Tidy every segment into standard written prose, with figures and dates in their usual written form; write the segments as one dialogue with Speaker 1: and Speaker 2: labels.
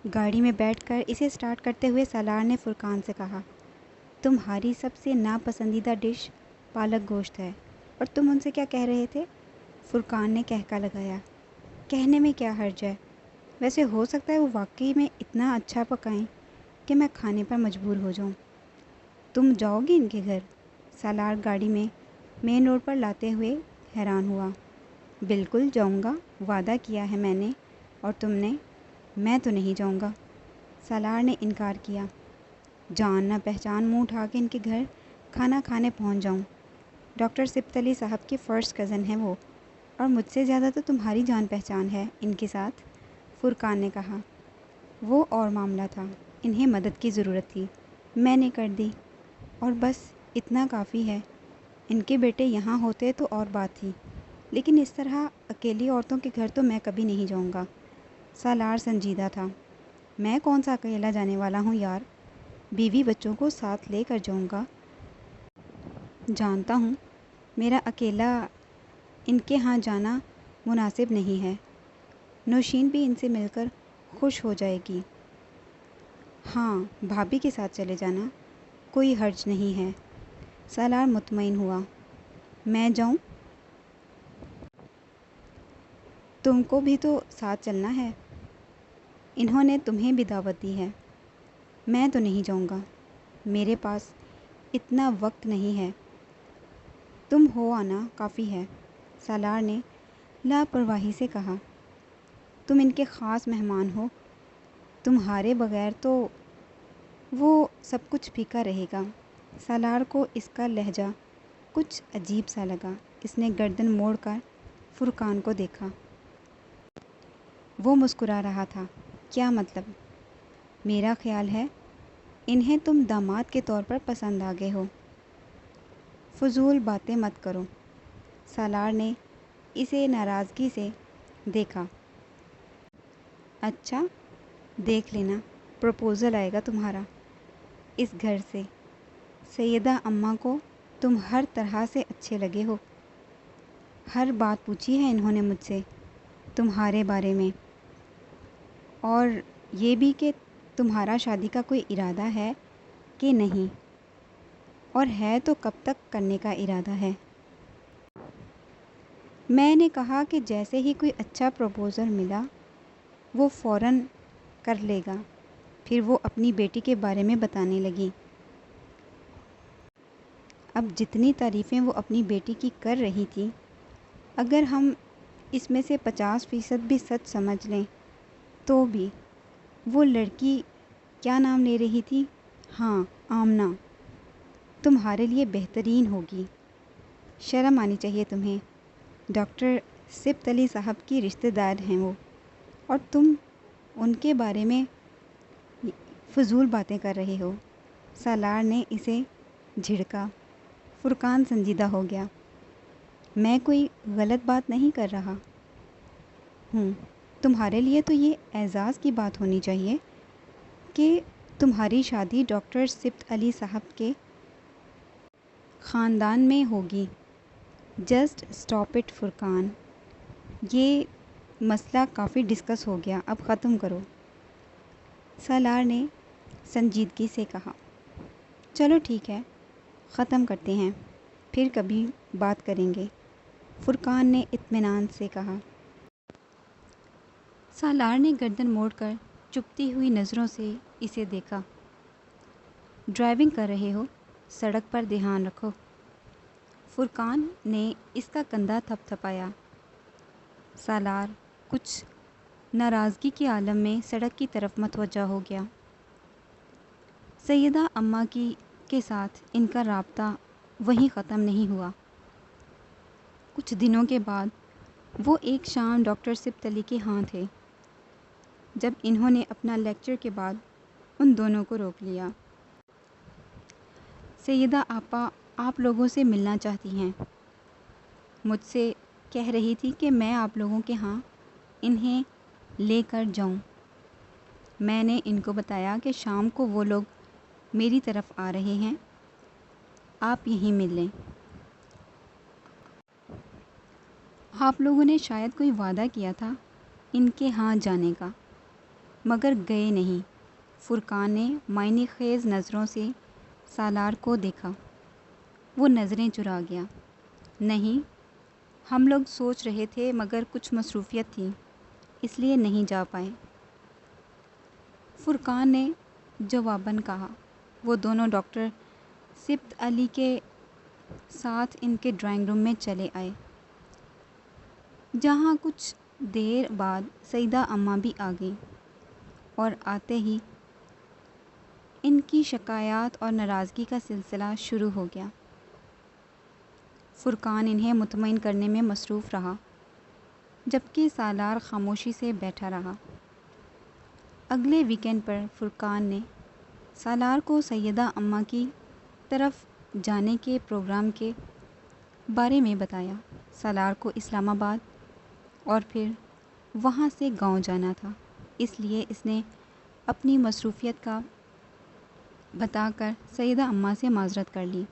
Speaker 1: گاڑی میں بیٹھ کر اسے سٹارٹ کرتے ہوئے سالار نے فرقان سے کہا، تمہاری سب سے ناپسندیدہ ڈش پالک گوشت ہے، اور تم ان سے کیا کہہ رہے تھے؟ فرقان نے کہکا لگایا، کہنے میں کیا حرج ہے، ویسے ہو سکتا ہے وہ واقعی میں اتنا اچھا پکائیں کہ میں کھانے پر مجبور ہو جاؤں۔ تم جاؤ گی ان کے گھر؟ سالار گاڑی میں مین روڈ پر لاتے ہوئے حیران ہوا۔ بالکل جاؤں گا، وعدہ کیا ہے میں نے، اور تم نے؟ میں تو نہیں جاؤں گا، سالار نے انکار کیا۔ جان نہ پہچان منہ اٹھا کے ان کے گھر کھانا کھانے پہنچ جاؤں؟ ڈاکٹر سبت علی صاحب کے فرسٹ کزن ہیں وہ، اور مجھ سے زیادہ تو تمہاری جان پہچان ہے ان کے ساتھ، فرقان نے کہا۔ وہ اور معاملہ تھا، انہیں مدد کی ضرورت تھی، میں نے کر دی، اور بس اتنا کافی ہے۔ ان کے بیٹے یہاں ہوتے تو اور بات تھی، لیکن اس طرح اکیلی عورتوں کے گھر تو میں کبھی نہیں جاؤں گا۔ سالار سنجیدہ تھا۔ میں کون سا اکیلا جانے والا ہوں یار، بیوی بچوں کو ساتھ لے کر جاؤں گا۔ جانتا ہوں میرا اکیلا ان کے ہاں جانا مناسب نہیں ہے، نوشین بھی ان سے مل کر خوش ہو جائے گی۔ ہاں، بھابھی کے ساتھ چلے جانا، کوئی حرج نہیں ہے۔ سالار مطمئن ہوا۔ میں جاؤں؟ تم کو بھی تو ساتھ چلنا ہے، انہوں نے تمہیں بھی دعوت دی ہے۔ میں تو نہیں جاؤں گا، میرے پاس اتنا وقت نہیں ہے۔ تم ہو آنا کافی ہے، سالار نے لاپرواہی سے کہا۔ تم ان کے خاص مہمان ہو، تمہارے بغیر تو وہ سب کچھ پھیکا رہے گا۔ سالار کو اس کا لہجہ کچھ عجیب سا لگا۔ اس نے گردن موڑ کر فرقان کو دیکھا۔ وہ مسکرا رہا تھا۔ کیا مطلب؟ میرا خیال ہے انہیں تم داماد کے طور پر پسند آ گئے ہو۔ فضول باتیں مت کرو، سالار نے اسے ناراضگی سے دیکھا۔ اچھا، دیکھ لینا، پروپوزل آئے گا تمہارا اس گھر سے۔ سیدہ اماں کو تم ہر طرح سے اچھے لگے ہو، ہر بات پوچھی ہے انہوں نے مجھ سے تمہارے بارے میں، اور یہ بھی کہ تمہارا شادی کا کوئی ارادہ ہے کہ نہیں، اور ہے تو کب تک کرنے کا ارادہ ہے۔ میں نے کہا کہ جیسے ہی کوئی اچھا پروپوزل ملا وہ فوراً کر لے گا۔ پھر وہ اپنی بیٹی کے بارے میں بتانے لگی۔ اب جتنی تعریفیں وہ اپنی بیٹی کی کر رہی تھی، اگر ہم اس میں سے 50% بھی سچ سمجھ لیں تو بھی، وہ لڑکی کیا نام لے رہی تھی؟ ہاں، آمنہ، تمہارے لیے بہترین ہوگی۔ شرم آنی چاہیے تمہیں، ڈاکٹر سبت علی صاحب کی رشتہ دار ہیں وہ، اور تم ان کے بارے میں فضول باتیں کر رہے ہو۔ سالار نے اسے جھڑکا۔ فرقان سنجیدہ ہو گیا۔ میں کوئی غلط بات نہیں کر رہا ہوں، تمہارے لیے تو یہ اعزاز کی بات ہونی چاہیے کہ تمہاری شادی ڈاکٹر سبت علی صاحب کے خاندان میں ہوگی۔ جسٹ اسٹاپ اٹ فرقان، یہ مسئلہ کافی ڈسکس ہو گیا، اب ختم کرو، سالار نے سنجیدگی سے کہا۔ چلو ٹھیک ہے، ختم کرتے ہیں، پھر کبھی بات کریں گے، فرقان نے اطمینان سے کہا۔ سالار نے گردن موڑ کر چبھتی ہوئی نظروں سے اسے دیکھا۔ ڈرائیونگ کر رہے ہو، سڑک پر دھیان رکھو۔ فرقان نے اس کا کندھا تھپ تھپایا۔ سالار کچھ ناراضگی کے عالم میں سڑک کی طرف متوجہ ہو گیا۔ سیدہ اماں کے ساتھ ان کا رابطہ وہیں ختم نہیں ہوا۔ کچھ دنوں کے بعد وہ ایک شام ڈاکٹر سبت علی کے ہاں تھے، جب انہوں نے اپنا لیکچر کے بعد ان دونوں کو روک لیا۔ سیدہ آپا آپ لوگوں سے ملنا چاہتی ہیں، مجھ سے کہہ رہی تھی کہ میں آپ لوگوں کے ہاں انہیں لے کر جاؤں۔ میں نے ان کو بتایا کہ شام کو وہ لوگ میری طرف آ رہے ہیں، آپ یہیں مل لیں۔ آپ لوگوں نے شاید کوئی وعدہ کیا تھا ان کے ہاں جانے کا۔ مگر گئے نہیں۔ فرقان نے معنی خیز نظروں سے سالار کو دیکھا۔ وہ نظریں چرا گیا۔ نہیں، ہم لوگ سوچ رہے تھے مگر کچھ مصروفیت تھی، اس لیے نہیں جا پائے، فرقان نے جواباً کہا۔ وہ دونوں ڈاکٹر صبت علی کے ساتھ ان کے ڈرائنگ روم میں چلے آئے، جہاں کچھ دیر بعد سیدہ اماں بھی آ گئیں، اور آتے ہی ان کی شکایات اور ناراضگی کا سلسلہ شروع ہو گیا۔ فرقان انہیں مطمئن کرنے میں مصروف رہا، جبکہ سالار خاموشی سے بیٹھا رہا۔ اگلے ویکینڈ پر فرقان نے سالار کو سیدہ اماں کی طرف جانے کے پروگرام کے بارے میں بتایا۔ سالار کو اسلام آباد اور پھر وہاں سے گاؤں جانا تھا، اس لیے اس نے اپنی مصروفیت کا بتا کر سیدہ اماں سے معذرت کر لی۔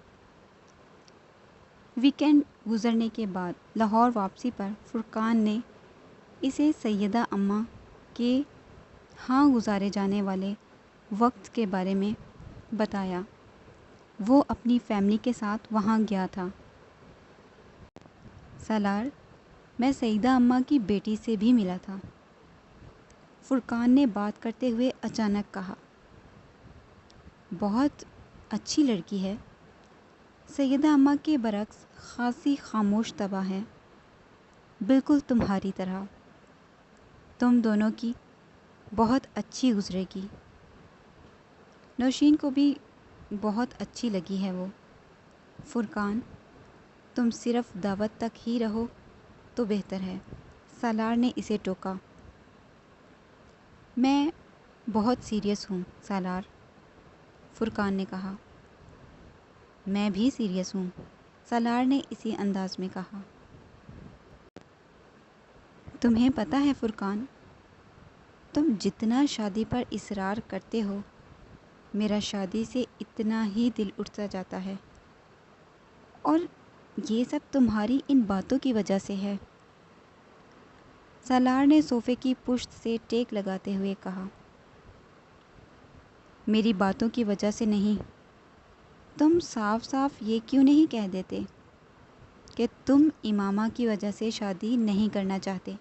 Speaker 1: ویکینڈ گزرنے کے بعد لاہور واپسی پر فرقان نے اسے سیدہ اماں کے ہاں گزارے جانے والے وقت کے بارے میں بتایا۔ وہ اپنی فیملی کے ساتھ وہاں گیا تھا۔ سالار، میں سیدہ اماں کی بیٹی سے بھی ملا تھا، فرقان نے بات کرتے ہوئے اچانک کہا۔ بہت اچھی لڑکی ہے، سیدہ اماں کے برعکس خاصی خاموش طبع ہے، بالکل تمہاری طرح۔ تم دونوں کی بہت اچھی گزرے گی۔ نوشین کو بھی بہت اچھی لگی ہے وہ۔ فرقان، تم صرف دعوت تک ہی رہو تو بہتر ہے، سالار نے اسے ٹوکا۔ میں بہت سیریس ہوں سالار، فرقان نے کہا۔ میں بھی سیریس ہوں، سالار نے اسی انداز میں کہا۔ تمہیں پتہ ہے فرقان، تم جتنا شادی پر اصرار کرتے ہو، میرا شادی سے اتنا ہی دل اٹھتا جاتا ہے، اور یہ سب تمہاری ان باتوں کی وجہ سے ہے، سالار نے صوفے کی پشت سے ٹیک لگاتے ہوئے کہا۔ میری باتوں کی وجہ سے نہیں، تم صاف صاف یہ کیوں نہیں کہہ دیتے کہ تم امامہ کی وجہ سے شادی نہیں کرنا چاہتے؟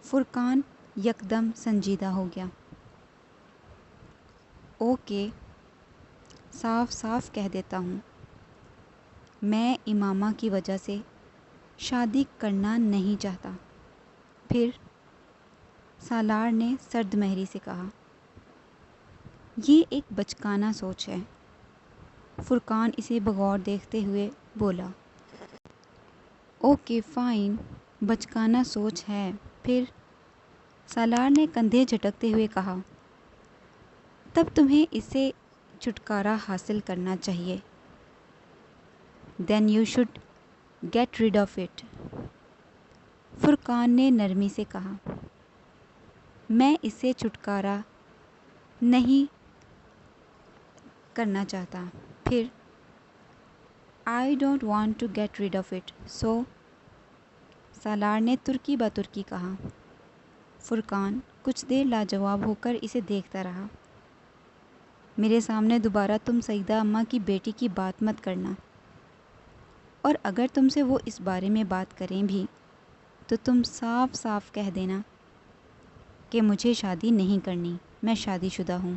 Speaker 1: فرقان یکدم سنجیدہ ہو گیا۔ اوکے، صاف صاف کہہ دیتا ہوں، میں امامہ کی وجہ سے شادی کرنا نہیں چاہتا۔ پھر سالار نے سرد مہری سے کہا۔ یہ ایک بچکانہ سوچ ہے، فرقان اسے بغور دیکھتے ہوئے بولا۔ اوکے فائن، بچکانہ سوچ ہے، پھر سالار نے کندھے جھٹکتے ہوئے کہا۔ تب تمہیں اس سے چھٹکارا حاصل کرنا چاہیے۔ Then you should get rid of it, Furqan نے نرمی سے کہا۔ میں اس سے چھٹکارا نہیں کرنا چاہتا، پھر I don't want to get rid of it, so, Salar نے ترکی بہ ترکی کہا۔ فرقان کچھ دیر لاجواب ہو کر اسے دیکھتا رہا۔ میرے سامنے دوبارہ تم سیدہ اماں کی بیٹی کی بات مت کرنا، اور اگر تم سے وہ اس بارے میں بات کریں بھی تو تم صاف صاف کہہ دینا کہ مجھے شادی نہیں کرنی، میں شادی شدہ ہوں۔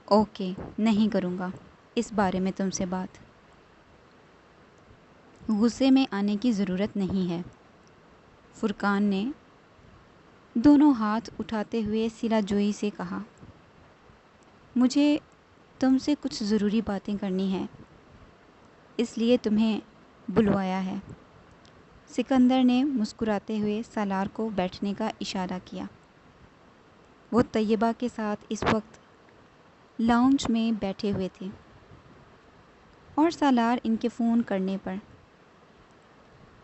Speaker 1: اوکے، نہیں کروں گا اس بارے میں تم سے بات۔ غصے میں آنے کی ضرورت نہیں ہے، فرقان نے دونوں ہاتھ اٹھاتے ہوئے صلہ جوئی سے کہا۔ مجھے تم سے کچھ ضروری باتیں کرنی ہیں، اس لیے تمہیں بلوایا ہے، سکندر نے مسکراتے ہوئے سالار کو بیٹھنے کا اشارہ کیا۔ وہ طیبہ کے ساتھ اس وقت لاؤنج میں بیٹھے ہوئے تھے، اور سالار ان کے فون کرنے پر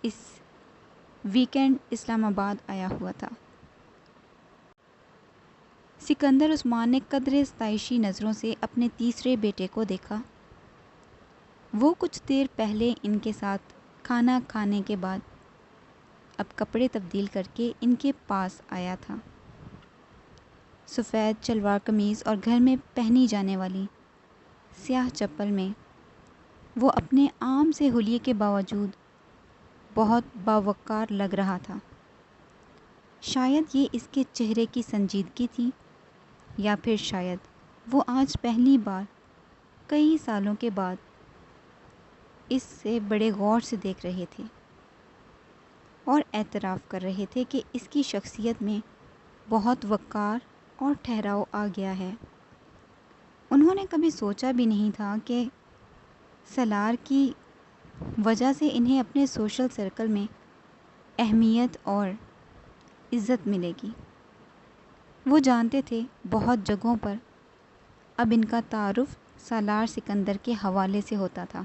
Speaker 1: اس ویکینڈ اسلام آباد آیا ہوا تھا۔ سکندر عثمان نے قدرے ستائشی نظروں سے اپنے تیسرے بیٹے کو دیکھا۔ وہ کچھ دیر پہلے ان کے ساتھ کھانا کھانے کے بعد اب کپڑے تبدیل کر کے ان کے پاس آیا تھا۔ سفید شلوار قمیض اور گھر میں پہنی جانے والی سیاہ چپل میں وہ اپنے عام سے حلیے کے باوجود بہت باوقار لگ رہا تھا۔ شاید یہ اس کے چہرے کی سنجیدگی تھی، یا پھر شاید وہ آج پہلی بار کئی سالوں کے بعد اس سے بڑے غور سے دیکھ رہے تھے اور اعتراف کر رہے تھے کہ اس کی شخصیت میں بہت وقار اور ٹھہراؤ آ گیا ہے۔ انہوں نے کبھی سوچا بھی نہیں تھا کہ سالار کی وجہ سے انہیں اپنے سوشل سرکل میں اہمیت اور عزت ملے گی۔ وہ جانتے تھے بہت جگہوں پر اب ان کا تعارف سالار سکندر کے حوالے سے ہوتا تھا،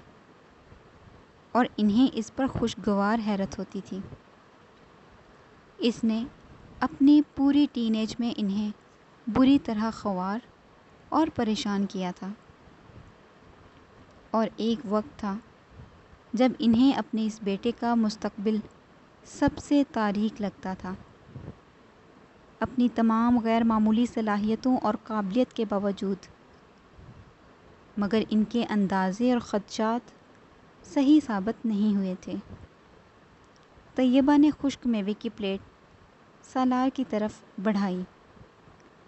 Speaker 1: اور انہیں اس پر خوشگوار حیرت ہوتی تھی۔ اس نے اپنی پوری ٹین ایج میں انہیں بری طرح خوار اور پریشان کیا تھا، اور ایک وقت تھا جب انہیں اپنے اس بیٹے کا مستقبل سب سے تاریک لگتا تھا۔ اپنی تمام غیر معمولی صلاحیتوں اور قابلیت کے باوجود، مگر ان کے اندازے اور خدشات صحیح ثابت نہیں ہوئے تھے۔ طیبہ نے خشک میوے کی پلیٹ سالار کی طرف بڑھائی۔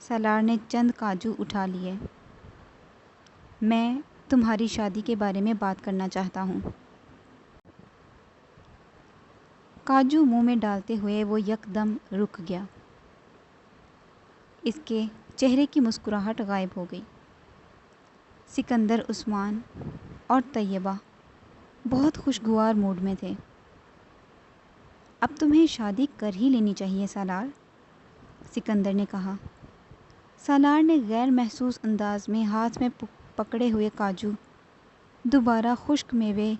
Speaker 1: سالار نے چند کاجو اٹھا لیے۔ میں تمہاری شادی کے بارے میں بات کرنا چاہتا ہوں۔ کاجو منہ میں ڈالتے ہوئے وہ یکدم رک گیا۔ اس کے چہرے کی مسکراہٹ غائب ہو گئی۔ سکندر عثمان اور طیبہ بہت خوشگوار موڈ میں تھے۔ اب تمہیں شادی کر ہی لینی چاہیے سالار، سکندر نے کہا۔ سالار نے غیر محسوس انداز میں ہاتھ میں پکڑے ہوئے کاجو دوبارہ خشک میوے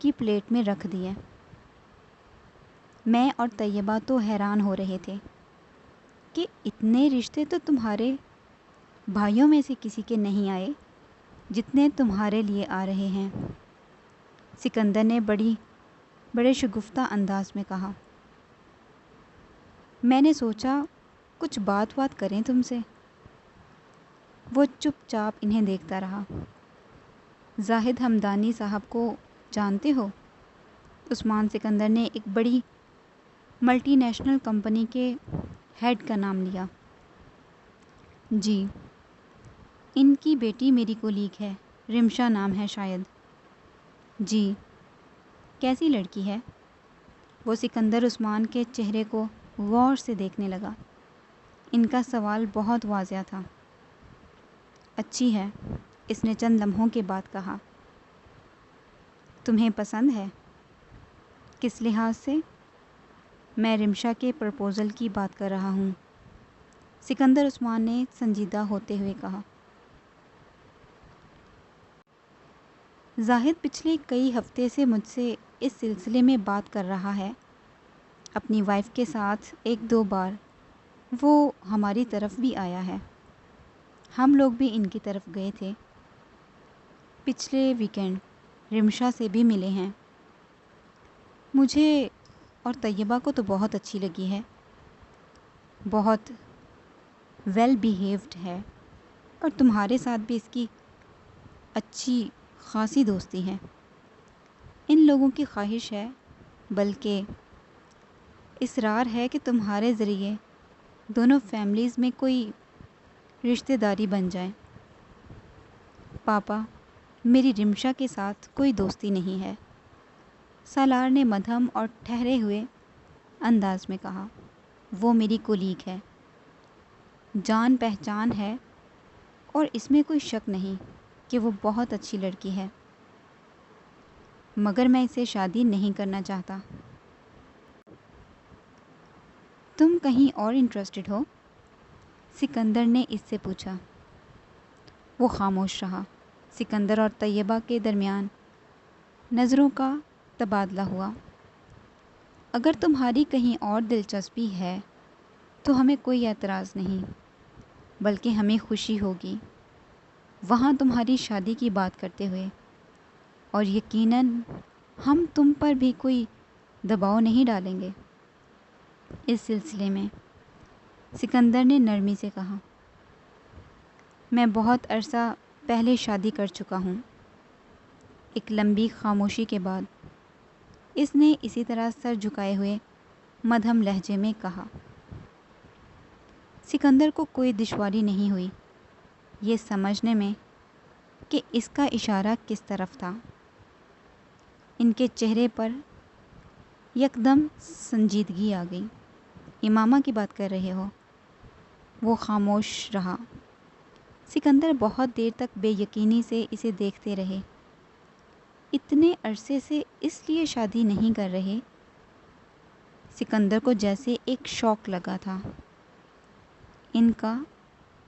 Speaker 1: کی پلیٹ میں رکھ دیے۔ میں اور طیبہ تو حیران ہو رہے تھے کہ اتنے رشتے تو تمہارے بھائیوں میں سے کسی کے نہیں آئے جتنے تمہارے لیے آ رہے ہیں، سکندر نے بڑے شگفتہ انداز میں کہا۔ میں نے سوچا کچھ بات کریں تم سے۔ وہ چپ چاپ انہیں دیکھتا رہا۔ زاہد ہمدانی صاحب کو جانتے ہو؟ عثمان سکندر نے ایک بڑی ملٹی نیشنل کمپنی کے ہیڈ کا نام لیا۔ جی، ان کی بیٹی میری کولیگ ہے، رمشا نام ہے شاید۔ جی، کیسی لڑکی ہے؟ وہ سکندر عثمان کے چہرے کو غور سے دیکھنے لگا۔ ان کا سوال بہت واضح تھا۔ اچھی ہے، اس نے چند لمحوں کے بعد کہا۔ تمہیں پسند ہے؟ کس لحاظ سے؟ میں رمشا کے پرپوزل کی بات کر رہا ہوں، سکندر عثمان نے سنجیدہ ہوتے ہوئے کہا۔ زاہد پچھلے کئی ہفتے سے مجھ سے اس سلسلے میں بات کر رہا ہے۔ اپنی وائف کے ساتھ ایک دو بار وہ ہماری طرف بھی آیا ہے۔ ہم لوگ بھی ان کی طرف گئے تھے۔ پچھلے ویکینڈ رمشا سے بھی ملے ہیں۔ مجھے اور طیبہ کو تو بہت اچھی لگی ہے، بہت ویل بیہیوڈ ہے، اور تمہارے ساتھ بھی اس کی اچھی خاصی دوستی ہے۔ ان لوگوں کی خواہش ہے، بلکہ اصرار ہے کہ تمہارے ذریعے دونوں فیملیز میں کوئی رشتہ داری بن جائے۔ پاپا، میری رمشا کے ساتھ کوئی دوستی نہیں ہے، سالار نے مدھم اور ٹھہرے ہوئے انداز میں کہا۔ وہ میری کولیگ ہے، جان پہچان ہے، اور اس میں کوئی شک نہیں کہ وہ بہت اچھی لڑکی ہے، مگر میں اسے شادی نہیں کرنا چاہتا۔ تم کہیں اور انٹرسٹڈ ہو؟ سکندر نے اس سے پوچھا۔ وہ خاموش رہا۔ سکندر اور طیبہ کے درمیان نظروں کا تبادلہ ہوا۔ اگر تمہاری کہیں اور دلچسپی ہے تو ہمیں کوئی اعتراض نہیں، بلکہ ہمیں خوشی ہوگی وہاں تمہاری شادی کی بات کرتے ہوئے، اور یقیناً ہم تم پر بھی کوئی دباؤ نہیں ڈالیں گے۔ اس سلسلے میں سکندر نے نرمی سے کہا، میں بہت عرصہ پہلے شادی کر چکا ہوں۔ ایک لمبی خاموشی کے بعد اس نے اسی طرح سر جھکائے ہوئے مدھم لہجے میں کہا۔ سکندر کو کوئی دشواری نہیں ہوئی یہ سمجھنے میں کہ اس کا اشارہ کس طرف تھا۔ ان کے چہرے پر یکدم سنجیدگی آ گئی۔ امامہ کی بات کر رہے ہو؟ وہ خاموش رہا۔ سکندر بہت دیر تک بے یقینی سے اسے دیکھتے رہے۔ اتنے عرصے سے اس لیے شادی نہیں کر رہے؟ سکندر کو جیسے ایک شوق لگا تھا۔ ان کا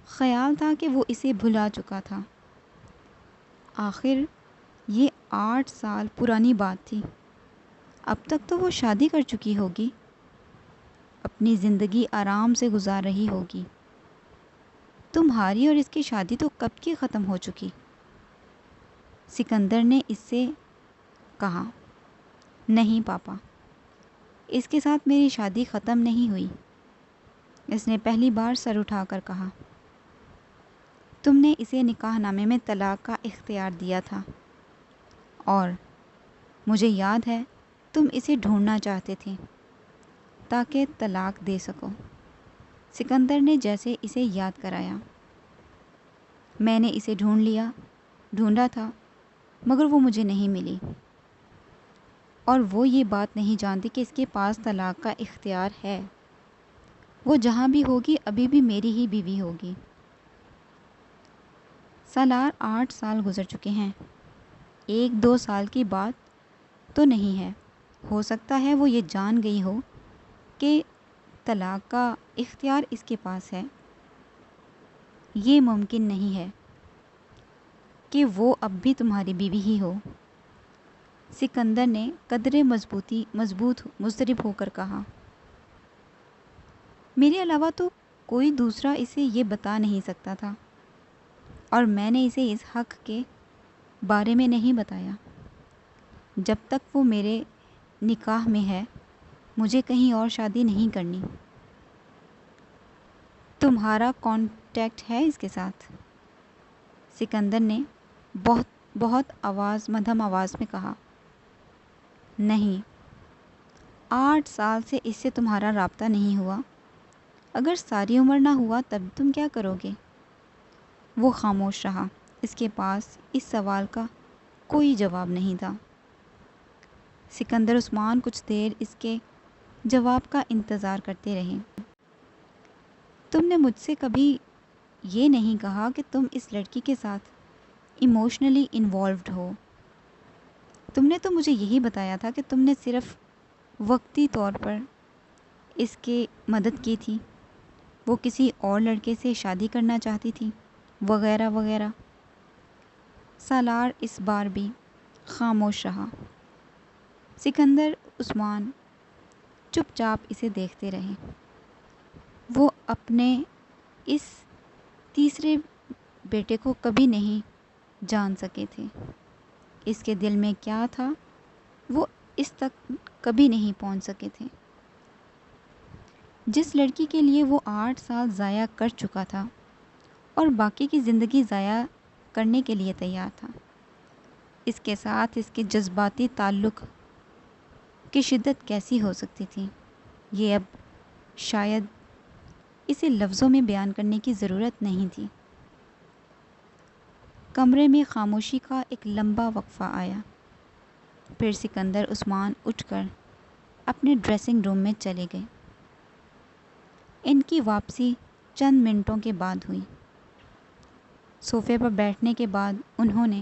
Speaker 1: خیال تھا کہ وہ اسے بھلا چکا تھا۔ آخر یہ 8 سال پرانی بات تھی۔ اب تک تو وہ شادی کر چکی ہوگی، اپنی زندگی آرام سے گزار رہی ہوگی۔ تمہاری اور اس کی شادی تو کب کی ختم ہو چکی؟ سکندر نے اس سے کہا۔ نہیں پاپا، اس کے ساتھ میری شادی ختم نہیں ہوئی۔ اس نے پہلی بار سر اٹھا کر کہا۔ تم نے اسے نکاح نامے میں طلاق کا اختیار دیا تھا اور مجھے یاد ہے تم اسے ڈھونڈنا چاہتے تھے تاکہ طلاق دے سکو۔ سکندر نے جیسے اسے یاد کرایا۔ میں نے اسے ڈھونڈا تھا مگر وہ مجھے نہیں ملی، اور وہ یہ بات نہیں جانتی کہ اس کے پاس طلاق کا اختیار ہے۔ وہ جہاں بھی ہوگی ابھی بھی میری ہی بیوی ہوگی۔ سالار 8 سال گزر چکے ہیں، 1-2 سال کی بات تو نہیں ہے۔ ہو سکتا ہے وہ یہ جان گئی ہو کہ طلاق کا اختیار اس کے پاس ہے۔ یہ ممکن نہیں ہے کہ وہ اب بھی تمہاری بیوی ہی ہو۔ سکندر نے قدرے مضبوط مضطرب ہو کر کہا۔ میرے علاوہ تو کوئی دوسرا اسے یہ بتا نہیں سکتا تھا، اور میں نے اسے اس حق کے بارے میں نہیں بتایا۔ جب تک وہ میرے نکاح میں ہے مجھے کہیں اور شادی نہیں کرنی۔ تمہارا کانٹیکٹ ہے اس کے ساتھ؟ سکندر نے بہت مدھم آواز میں کہا۔ نہیں، 8 سال سے اس سے تمہارا رابطہ نہیں ہوا۔ اگر ساری عمر نہ ہوا تب تم کیا کرو گے؟ وہ خاموش رہا۔ اس کے پاس اس سوال کا کوئی جواب نہیں تھا۔ سکندر عثمان کچھ دیر اس کے جواب کا انتظار کرتے رہے۔ تم نے مجھ سے کبھی یہ نہیں کہا کہ تم اس لڑکی کے ساتھ ایموشنلی انوالوڈ ہو۔ تم نے تو مجھے یہی بتایا تھا کہ تم نے صرف وقتی طور پر اس کی مدد کی تھی، وہ کسی اور لڑکے سے شادی کرنا چاہتی تھی، وغیرہ وغیرہ۔ سالار اس بار بھی خاموش رہا۔ سکندر عثمان چپ چاپ اسے دیکھتے رہے۔ وہ اپنے اس تیسرے بیٹے کو کبھی نہیں جان سکے تھے۔ اس کے دل میں کیا تھا وہ اس تک کبھی نہیں پہنچ سکے تھے۔ جس لڑکی کے لیے وہ 8 سال ضائع کر چکا تھا اور باقی کی زندگی ضائع کرنے کے لیے تیار تھا، اس کے ساتھ اس کے جذباتی تعلق کی شدت کیسی ہو سکتی تھی، یہ اب شاید اسے لفظوں میں بیان کرنے کی ضرورت نہیں تھی۔ کمرے میں خاموشی کا ایک لمبا وقفہ آیا، پھر سکندر عثمان اٹھ کر اپنے ڈریسنگ روم میں چلے گئے۔ ان کی واپسی چند منٹوں کے بعد ہوئی۔ صوفے پر بیٹھنے کے بعد انہوں نے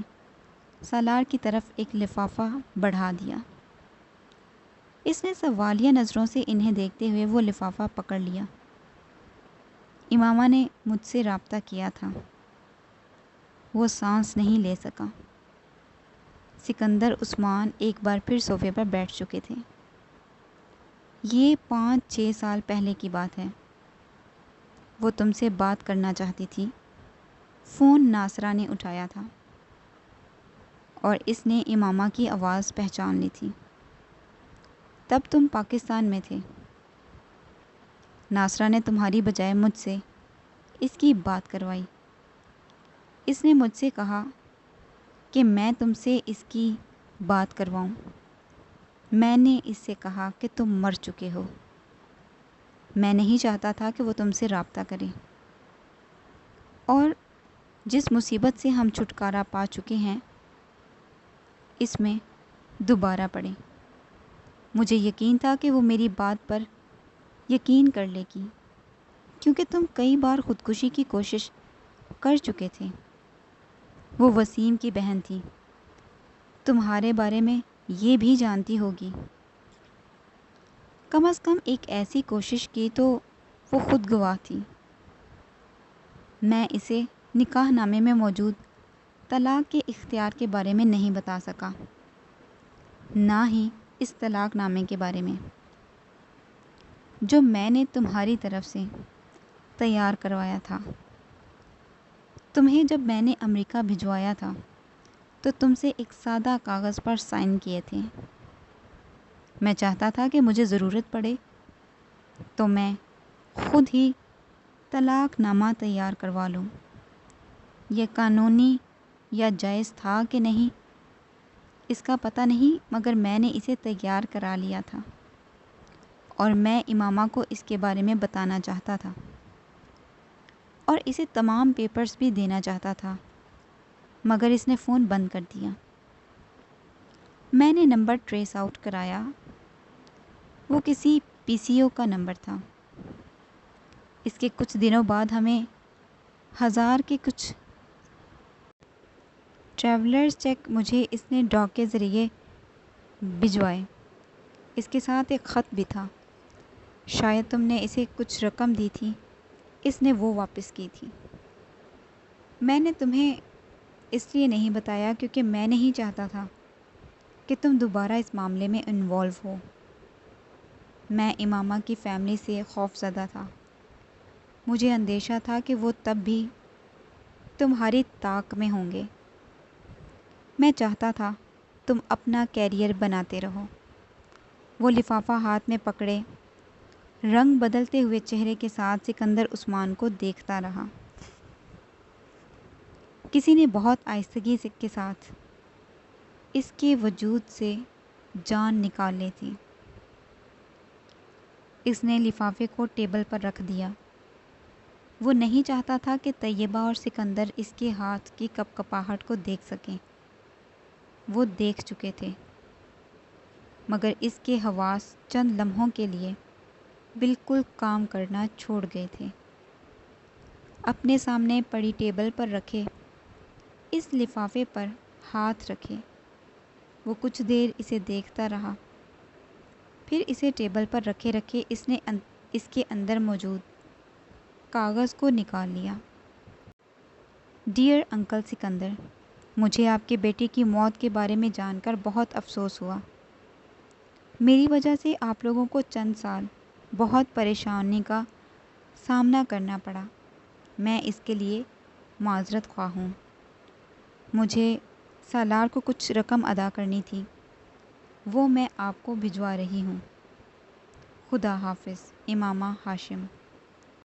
Speaker 1: سالار کی طرف ایک لفافہ بڑھا دیا۔ اس نے سوالیہ نظروں سے انہیں دیکھتے ہوئے وہ لفافہ پکڑ لیا۔ امامہ نے مجھ سے رابطہ کیا تھا۔ وہ سانس نہیں لے سکا۔ سکندر عثمان ایک بار پھر صوفے پر بیٹھ چکے تھے۔ یہ 5-6 سال پہلے کی بات ہے۔ وہ تم سے بات کرنا چاہتی تھی۔ فون ناصرہ نے اٹھایا تھا اور اس نے امامہ کی آواز پہچان لی تھی۔ تب تم پاکستان میں تھے۔ ناصرہ نے تمہاری بجائے مجھ سے اس کی بات کروائی۔ اس نے مجھ سے کہا کہ میں تم سے اس کی بات کرواؤں۔ میں نے اس سے کہا کہ تم مر چکے ہو۔ میں نہیں چاہتا تھا کہ وہ تم سے رابطہ کرے، اور جس مصیبت سے ہم چھٹکارا پا چکے ہیں اس میں دوبارہ پڑیں۔ مجھے یقین تھا کہ وہ میری بات پر یقین کر لے گی، کیونکہ تم کئی بار خودکشی کی کوشش کر چکے تھے۔ وہ وسیم کی بہن تھی، تمہارے بارے میں یہ بھی جانتی ہوگی۔ کم از کم ایک ایسی کوشش کی تو وہ خود گواہ تھی۔ میں اسے نکاح نامے میں موجود طلاق کے اختیار کے بارے میں نہیں بتا سکا، نہ ہی اس طلاق نامے کے بارے میں جو میں نے تمہاری طرف سے تیار کروایا تھا۔ تمہیں جب میں نے امریکہ بھجوایا تھا تو تم سے ایک سادہ کاغذ پر سائن کیے تھے۔ میں چاہتا تھا کہ مجھے ضرورت پڑے تو میں خود ہی طلاق نامہ تیار کروا لوں۔ یہ قانونی یا جائز تھا کہ نہیں اس کا پتہ نہیں، مگر میں نے اسے تیار کرا لیا تھا، اور میں امامہ کو اس کے بارے میں بتانا چاہتا تھا اور اسے تمام پیپرز بھی دینا چاہتا تھا، مگر اس نے فون بند کر دیا۔ میں نے نمبر ٹریس آؤٹ کرایا، وہ کسی پی سی او کا نمبر تھا۔ اس کے کچھ دنوں بعد ہمیں 1000 کے کچھ ٹریولرز چیک مجھے اس نے ڈاک کے ذریعے بھجوائے۔ اس کے ساتھ ایک خط بھی تھا، شاید تم نے اسے کچھ رقم دی تھی، اس نے وہ واپس کی تھی۔ میں نے تمہیں اس لیے نہیں بتایا کیونکہ میں نہیں چاہتا تھا کہ تم دوبارہ اس معاملے میں انوالو ہو۔ میں امامہ کی فیملی سے خوف زدہ تھا۔ مجھے اندیشہ تھا کہ وہ تب بھی تمہاری طاق میں ہوں گے۔ میں چاہتا تھا تم اپنا کیریئر بناتے رہو۔ وہ لفافہ ہاتھ میں پکڑے رنگ بدلتے ہوئے چہرے کے ساتھ سکندر عثمان کو دیکھتا رہا۔ کسی نے بہت آہستگی کے ساتھ اس کے وجود سے جان نکال لی تھی۔ اس نے لفافے کو ٹیبل پر رکھ دیا۔ وہ نہیں چاہتا تھا کہ طیبہ اور سکندر اس کے ہاتھ کی کپکپاہٹ کو دیکھ سکیں۔ وہ دیکھ چکے تھے، مگر اس کے حواس چند لمحوں کے لیے بالکل کام کرنا چھوڑ گئے تھے۔ اپنے سامنے پڑی ٹیبل پر رکھے اس لفافے پر ہاتھ رکھے وہ کچھ دیر اسے دیکھتا رہا، پھر اسے ٹیبل پر رکھے اس نے اس کے اندر موجود کاغذ کو نکال لیا۔ ڈیئر انکل سکندر، مجھے آپ کے بیٹے کی موت کے بارے میں جان کر بہت افسوس ہوا۔ میری وجہ سے آپ لوگوں کو چند سال بہت پریشانی کا سامنا کرنا پڑا۔ میں اس کے لیے معذرت خواہ ہوں۔ مجھے سالار کو کچھ رقم ادا کرنی تھی، وہ میں آپ کو بھجوا رہی ہوں۔ خدا حافظ، امامہ ہاشم۔